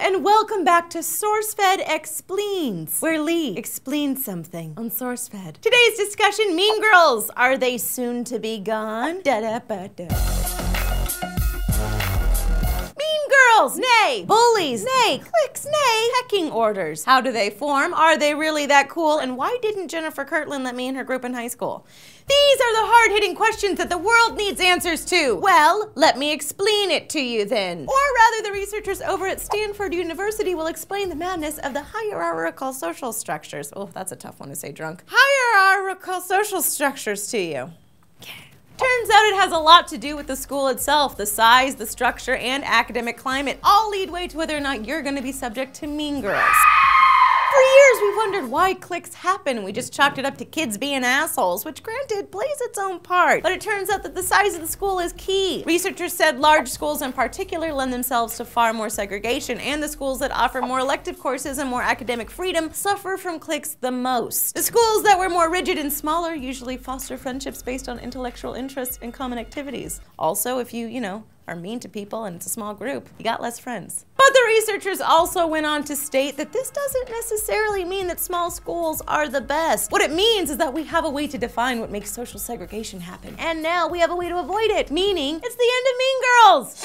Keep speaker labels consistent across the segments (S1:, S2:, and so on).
S1: and welcome back to SourceFED Explains, where Lee explains something on SourceFED. Today's discussion, Mean Girls. Are they soon to be gone? Da-da-ba-da. Girls, nay. Bullies, nay. Cliques, nay. Pecking orders. How do they form? Are they really that cool? And why didn't Jennifer Kirtland let me in her group in high school? These are the hard-hitting questions that the world needs answers to. Well, let me explain it to you then. Or rather, the researchers over at Stanford University will explain the madness of the hierarchical social structures. Oh, that's a tough one to say drunk. Hierarchical social structures to you. Turns out it has a lot to do with the school itself. The size, the structure, and academic climate all lead way to whether or not you're going to be subject to mean girls. For years, we've wondered why cliques happen. We just chalked it up to kids being assholes, which granted plays its own part. But it turns out that the size of the school is key. Researchers said large schools in particular lend themselves to far more segregation, and the schools that offer more elective courses and more academic freedom suffer from cliques the most. The schools that were more rigid and smaller usually foster friendships based on intellectual interests and common activities. Also, if you know, are mean to people and it's a small group, you got less friends. But the researchers also went on to state that this doesn't necessarily mean that small schools are the best. What it means is that we have a way to define what makes social segregation happen. And now we have a way to avoid it, meaning it's the end of Mean Girls.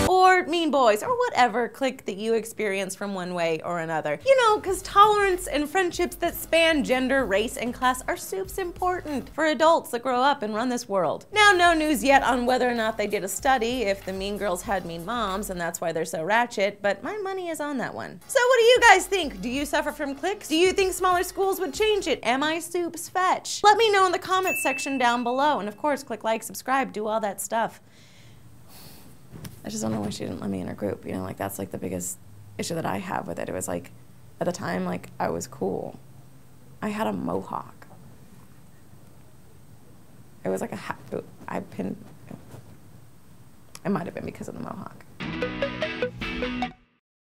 S1: Or mean boys, or whatever clique that you experience from one way or another. You know, because tolerance and friendships that span gender, race, and class are soups important for adults that grow up and run this world. Now, no news yet on whether or not they did a study if the mean girls had mean moms, and that's why they're so ratchet, but my money is on that one. So what do you guys think? Do you suffer from cliques? Do you think smaller schools would change it? Am I soups fetch? Let me know in the comments section down below, and of course, click like, subscribe, do all that stuff. I just don't know why she didn't let me in her group. You know, like that's like the biggest issue that I have with it. It was like, at the time, like I was cool. I had a mohawk. It was like a hat. I pinned. It might have been because of the mohawk.